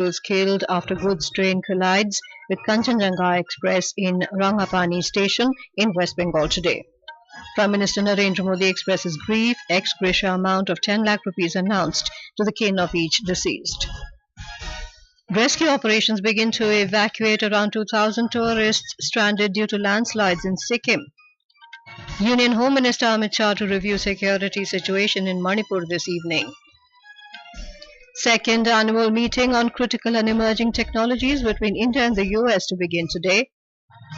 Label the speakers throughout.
Speaker 1: Was killed after goods train collides with Kanchanjungha Express in Rangapani station in West Bengal today. Prime Minister Narendra Modi expresses grief, ex-gratia amount of 10 lakh rupees announced to the kin of each deceased. Rescue operations begin to evacuate around 2,000 tourists stranded due to landslides in Sikkim. Union Home Minister Amit Shah to review security situation in Manipur this evening. Second annual meeting on critical and emerging technologies between India and the US to begin today.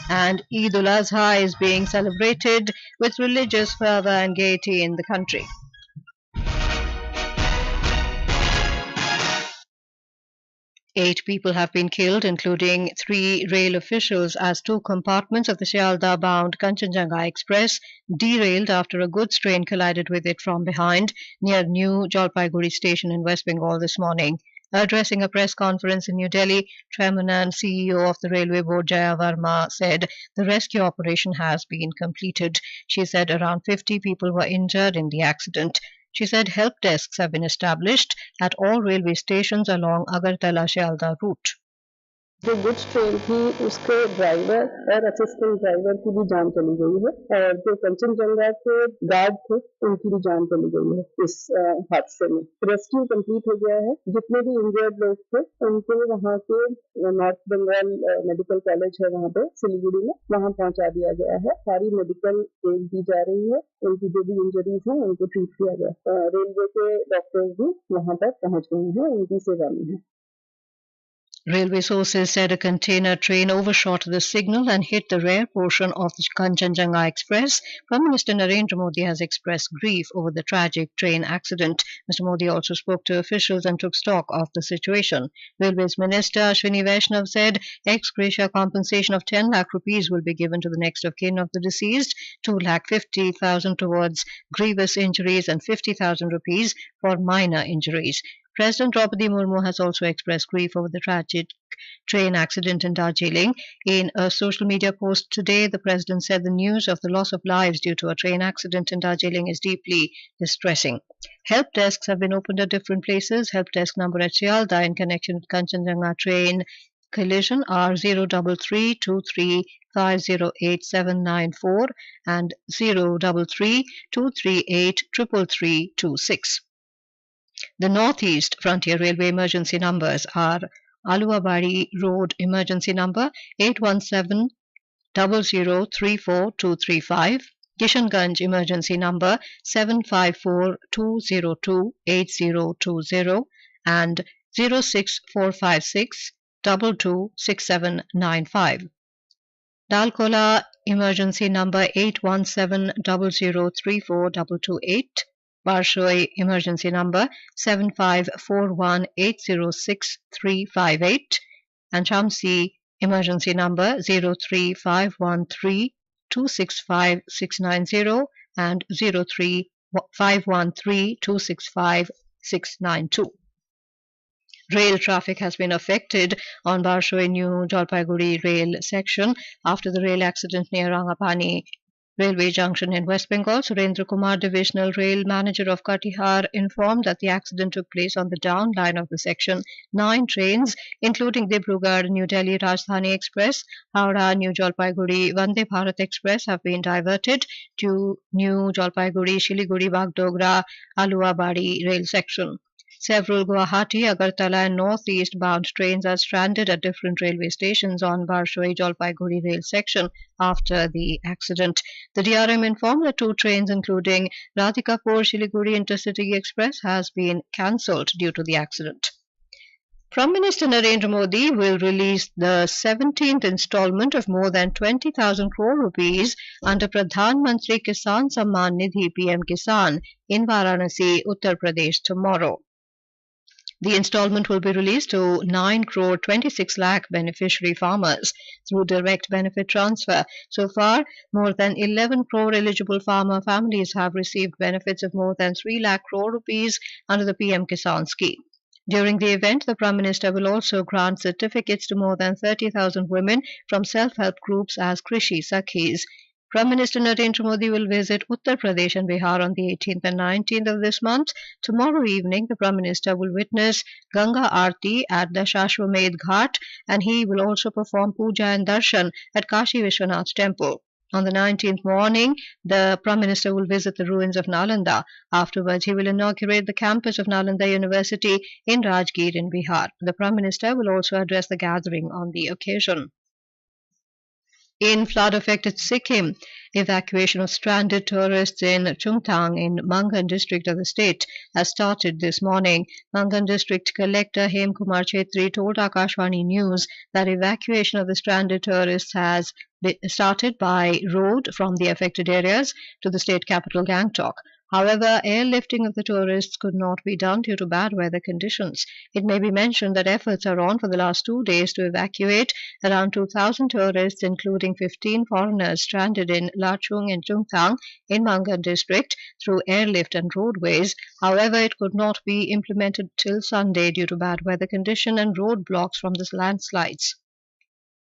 Speaker 1: And Eid-ul-Azha is being celebrated with religious fervour and gaiety in the country. 8 people have been killed, including 3 rail officials, as 2 compartments of the Sealdah-bound Kanchanjungha Express derailed after a goods train collided with it from behind near New Jalpaiguri station in West Bengal this morning. Addressing a press conference in New Delhi, Chairman and CEO of the Railway Board Jaya Verma said the rescue operation has been completed. She said around 50 people were injured in the accident. She said help desks have been established at all railway stations along Agartala-Sealdah route.
Speaker 2: जो goods train थी उसके driver और assistant driver की भी जान चली गई है और जो कंचनजंगा के गार्ड थे उनकी भी जान चली गई है इस हादसे में। रेस्क्यू कंप्लीट हो गया है। जितने भी इंजर्ड लोग थे उनको वहाँ के नॉर्थ बंगाल मेडिकल कॉलेज है वहाँ पे सिलीगुड़ी में वहाँ पहुँचा दिया गया है। सारी मेडिकल एड दी जा रही है। उनकी जो भी इंजरीज हैं उनको ट्रीट किया गया। रेलवे के डॉक्टर्स भी वहाँ पर पहुँच गए हैं, उनकी सेवा में है।
Speaker 1: Railway sources said a container train overshot the signal and hit the rear portion of the Kanchanjungha Express. Prime Minister Narendra Modi has expressed grief over the tragic train accident. Mr. Modi also spoke to officials and took stock of the situation. Railways Minister Ashwini Vaishnav said ex-gratia compensation of 10 lakh rupees will be given to the next of kin of the deceased, 2,50,000 towards grievous injuries and 50,000 rupees for minor injuries. President Draupadi Murmu has also expressed grief over the tragic train accident in Darjeeling. In a social media post today, the President said the news of the loss of lives due to a train accident in Darjeeling is deeply distressing. Help desks have been opened at different places. Help desk number at Sealdah in connection with Kanchanjungha train collision are 03323 508 and 033 238 33326. The Northeast Frontier Railway emergency numbers are Aluwabari Road emergency number 817 0034 Kishanganj emergency number 754 202 8020 and 06456 226795. Dalkola emergency number 817 0034 228. Barshoi emergency number 7541806358 and Shamsi emergency number 03513 265690 and 03513 265692. Rail traffic has been affected on Barshoi New Jalpaiguri rail section after the rail accident near Rangapani Railway Junction in West Bengal. Surendra Kumar, Divisional Rail Manager of Katihar, informed that the accident took place on the down line of the section. 9 trains, including Dibrugarh New Delhi Rajdhani Express, Howrah New Jalpaiguri Vande Bharat Express, have been diverted to New Jalpaiguri Shiliguri Bagdogra Aluwabari rail section. Several Guwahati, Agartala and northeast bound trains are stranded at different railway stations on Barshoi Jalpaiguri rail section after the accident. The DRM informed that 2 trains, including Radhikapur Shiliguri Intercity Express, has been cancelled due to the accident. Prime Minister Narendra Modi will release the 17th installment of more than 20,000 crore rupees under Pradhan Mantri Kisan Samman Nidhi PM Kisan in Varanasi, Uttar Pradesh tomorrow. The installment will be released to 9 crore 26 lakh beneficiary farmers through direct benefit transfer. So far, more than 11 crore eligible farmer families have received benefits of more than 3 lakh crore rupees under the PM Kisan scheme. During the event, the Prime Minister will also grant certificates to more than 30,000 women from self-help groups as Krishi Sakhis. Prime Minister Narendra Modi will visit Uttar Pradesh and Bihar on the 18th and 19th of this month. Tomorrow evening, the Prime Minister will witness Ganga Aarti at the Shashwamedh Ghat, and he will also perform Puja and Darshan at Kashi Vishwanath Temple. On the 19th morning, the Prime Minister will visit the ruins of Nalanda. Afterwards, he will inaugurate the campus of Nalanda University in Rajgir in Bihar. The Prime Minister will also address the gathering on the occasion. In flood-affected Sikkim, evacuation of stranded tourists in Chungthang in Mangan district of the state has started this morning. Mangan district collector Hem Kumar Chetri told Akashvani News that evacuation of the stranded tourists has started by road from the affected areas to the state capital Gangtok. However, airlifting of the tourists could not be done due to bad weather conditions. It may be mentioned that efforts are on for the last 2 days to evacuate around 2,000 tourists, including 15 foreigners stranded in Lachung and Chungthang in Mangan district, through airlift and roadways. However, it could not be implemented till Sunday due to bad weather condition and roadblocks from the landslides.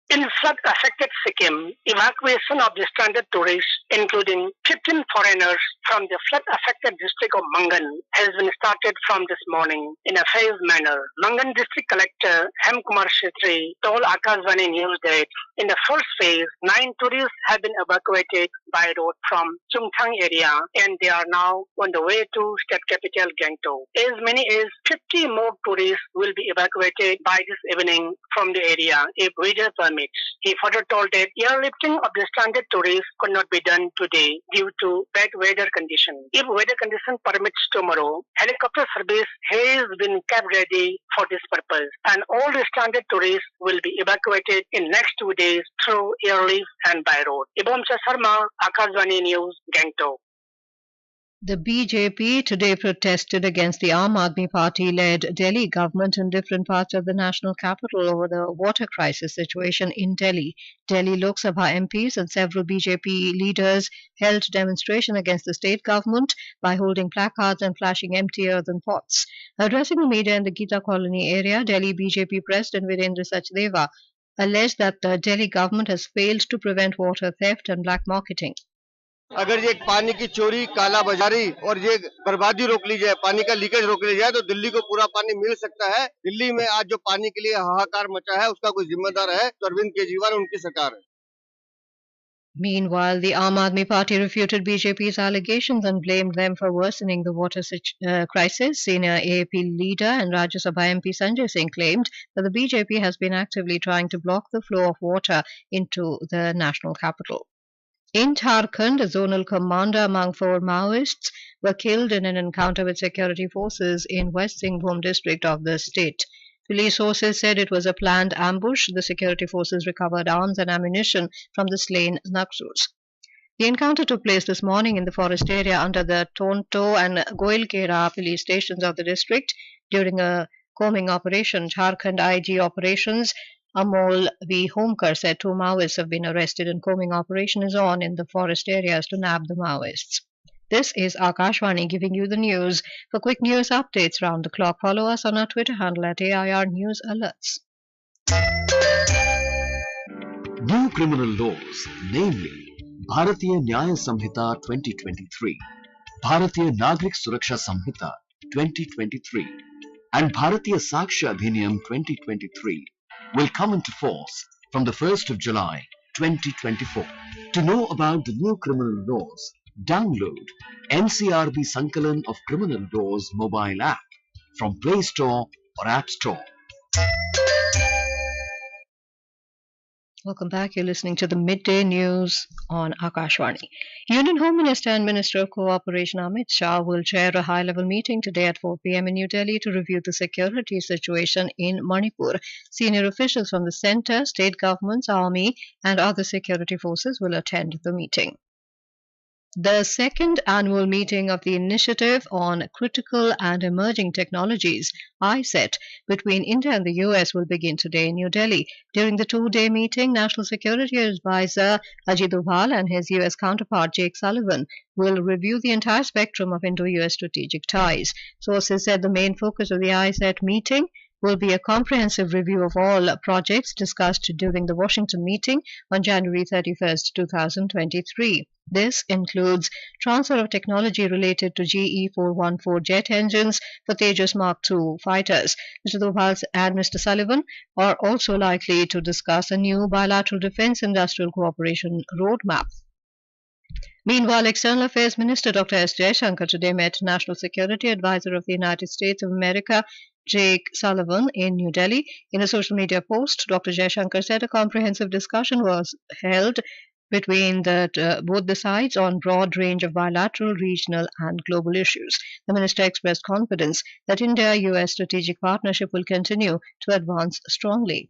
Speaker 3: In flood-affected Sikkim, evacuation of the stranded tourists, including 15 foreigners from the flood-affected district of Mangan, has been started from this morning in a phased manner. Mangan District Collector Hem Kumar Chetri told Akashvani News that in the first phase, 9 tourists have been evacuated by road from Chungthang area, and they are now on the way to state capital Gangtok. As many as 50 more tourists will be evacuated by this evening from the area if weather permits. He further told that airlifting of the stranded tourists could not be done today due to bad weather conditions. If weather condition permits tomorrow, helicopter service has been kept ready for this purpose, and all the stranded tourists will be evacuated in next 2 days through airlift and by road. Ibomcha Sharma, Akashvani News, Gangtok.
Speaker 1: The BJP today protested against the Aam Aadmi Party-led Delhi government in different parts of the national capital over the water crisis situation in Delhi. Delhi Lok Sabha MPs and several BJP leaders held demonstration against the state government by holding placards and flashing empty earthen pots. Addressing the media in the Gita Colony area, Delhi BJP President Virendra Sachdeva alleged that the Delhi government has failed to prevent water theft and black marketing.
Speaker 4: अगर ये पानी की चोरी, काला बाजारी और ये बर्बादी रोक ली जाए, पानी का लीकेज रोक लिया जाए, तो दिल्ली को पूरा पानी मिल सकता है। दिल्ली में आज जो पानी के लिए हाहाकार मचा है, उसका कोई जिम्मेदार है तो अरविंद केजरीवाल उनकी सरकार है।
Speaker 1: Meanwhile, the Aam Aadmi Party refuted BJP's allegations and blamed them for worsening the water crisis. Senior AAP leader and Rajya Sabha MP Sanjay Singh claimed that the BJP has been actively trying to block the flow of water into the national capital. In Jharkhand, a zonal commander among 4 Maoists were killed in an encounter with security forces in West Bengal district of the state. Police sources said it was a planned ambush. The security forces recovered arms and ammunition from the slain Naxals. The encounter took place this morning in the forest area under the Tonto and Goilkera police stations of the district during a combing operation. Jharkhand IG Operations Amol V. Homkar said 2 Maoists have been arrested and combing operation is on in the forest areas to nab the Maoists. This is Akashvani giving you the news. For quick news updates round the clock, follow us on our Twitter handle at AIR News Alerts.
Speaker 5: New criminal laws, namely Bharatiya Nyaya Samhita 2023, Bharatiya Nagrik Suraksha Samhita 2023 and Bharatiya Sakshya Adhiniyam 2023 will come into force from the 1st of July 2024. To know about the new criminal laws, download NCRB Sankalan of Criminal Laws mobile app from Play Store or App Store.
Speaker 1: Welcome back. You're listening to the Midday News on Akashvani. Union Home Minister and Minister of Cooperation Amit Shah will chair a high-level meeting today at 4 p.m. in New Delhi to review the security situation in Manipur. Senior officials from the centre, state governments, army and other security forces will attend the meeting. The second annual meeting of the Initiative on Critical and Emerging Technologies, ICET, between India and the US will begin today in New Delhi. During the 2-day meeting, National Security Advisor Ajit Doval and his US counterpart Jake Sullivan will review the entire spectrum of Indo-US strategic ties. Sources said the main focus of the ICET meeting will be a comprehensive review of all projects discussed during the Washington meeting on January 31st, 2023. This includes transfer of technology related to GE 414 jet engines for Tejas Mark II fighters. Mr. Dovals and Mr. Sullivan are also likely to discuss a new bilateral defense industrial cooperation roadmap. Meanwhile, External Affairs Minister Dr. S. Jaishankar today met National Security Advisor of the United States of America, Jake Sullivan, in New Delhi. In a social media post, Dr. Jaishankar said a comprehensive discussion was held between both the sides on broad range of bilateral, regional and global issues. The minister expressed confidence that India-US strategic partnership will continue to advance strongly.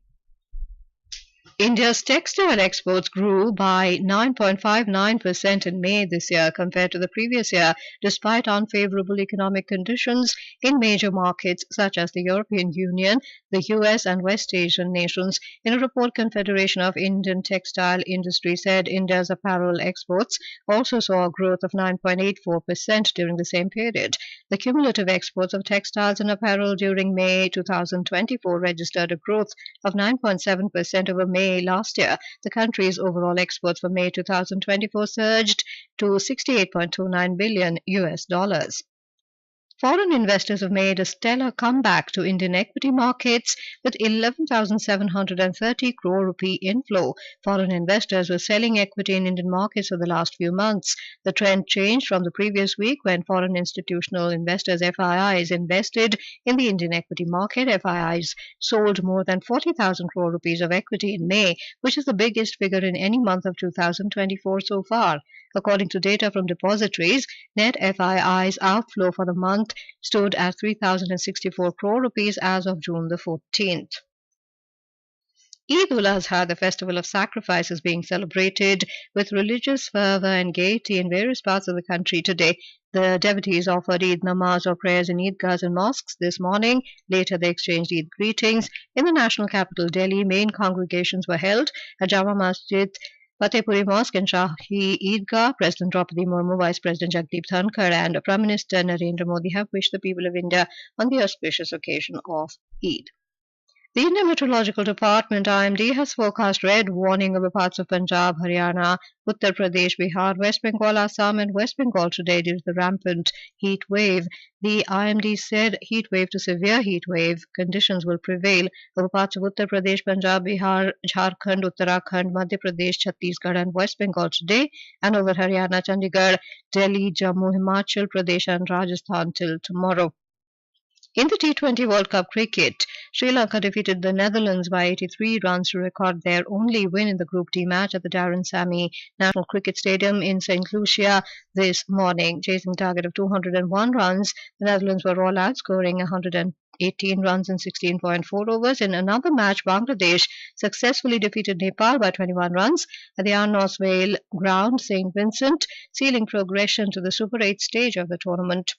Speaker 1: India's textile exports grew by 9.59% in May this year compared to the previous year, despite unfavorable economic conditions in major markets such as the European Union, the US and West Asian nations. In a report, Confederation of Indian Textile Industry said India's apparel exports also saw a growth of 9.84% during the same period. The cumulative exports of textiles and apparel during May 2024 registered a growth of 9.7% over May last year. The country's overall exports for May 2024 surged to $68.29 billion. Foreign investors have made a stellar comeback to Indian equity markets with 11,730 crore rupee inflow. Foreign investors were selling equity in Indian markets for the last few months. The trend changed from the previous week when foreign institutional investors FIIs invested in the Indian equity market. FIIs sold more than 40,000 crore rupees of equity in May, which is the biggest figure in any month of 2024 so far. According to data from depositories, net FIIs outflow for the month stood at 3,064 crore rupees as of June the 14th. Eid-ul-Azha, the festival of sacrifice, is being celebrated with religious fervour and gaiety in various parts of the country today. The devotees offered Eid namaz or prayers in Eidgahs and mosques this morning. Later, they exchanged Eid greetings. In the national capital, Delhi, main congregations were held at Jama Masjid, Fatehpuri Mosque and Shahi Eidgah. President Draupadi Murmu, Vice President Jagdeep Dhankar and Prime Minister Narendra Modi have wished the people of India on the auspicious occasion of Eid. The Indian Meteorological Department IMD has forecast red warning over parts of Punjab, Haryana, Uttar Pradesh, Bihar, West Bengal, Assam and West Bengal today due to the rampant heat wave. The IMD said heat wave to severe heat wave conditions will prevail over parts of Uttar Pradesh, Punjab, Bihar, Jharkhand, Uttarakhand, Madhya Pradesh, Chhattisgarh and West Bengal today, and over Haryana, Chandigarh, Delhi, Jammu, Himachal Pradesh and Rajasthan till tomorrow. In the T20 World Cup cricket, Sri Lanka defeated the Netherlands by 83 runs to record their only win in the Group D match at the Darren Sammy National Cricket Stadium in St. Lucia this morning. Chasing a target of 201 runs, the Netherlands were all out, scoring 118 runs in 16.4 overs. In another match, Bangladesh successfully defeated Nepal by 21 runs at the Arnos Vale ground, St. Vincent, sealing progression to the Super 8 stage of the tournament.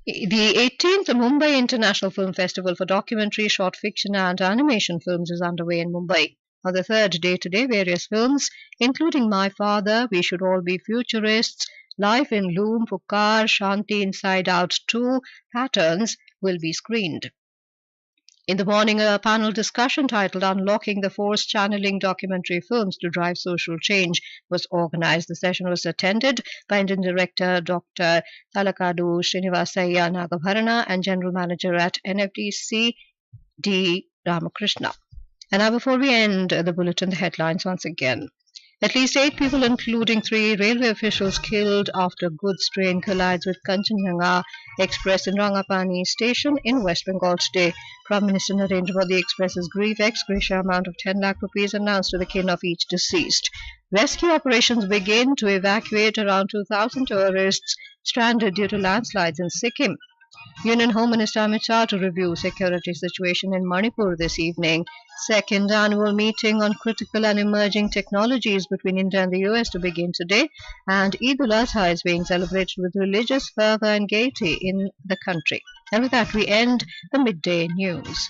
Speaker 1: The 18th Mumbai International Film Festival for documentary, short fiction and animation films is underway in Mumbai. On the third day today, various films, including My Father, We Should All Be Futurists, Life in Loom, Pukar, Shanti Inside Out 2, Patterns, will be screened. In the morning, a panel discussion titled Unlocking the Force Channeling Documentary Films to Drive Social Change was organized. The session was attended by Indian Director Dr. Talakadu Srinivasaya Nagabharana and General Manager at NFDC D. Ramakrishna. And now, before we end the bulletin, the headlines once again. At least 8 people, including 3 railway officials, killed after goods train collides with Kanchanjungha Express in Rangapani station in West Bengal today. Prime Minister Narendra Modi expresses grief. Ex-gratia amount of 10 lakh rupees announced to the kin of each deceased. Rescue operations begin to evacuate around 2,000 tourists stranded due to landslides in Sikkim. Union Home Minister Amit Shah to review security situation in Manipur this evening. Second annual meeting on critical and emerging technologies between India and the US to begin today. And Eid-ul-Azha is being celebrated with religious fervour and gaiety in the country. And with that, we end the midday news.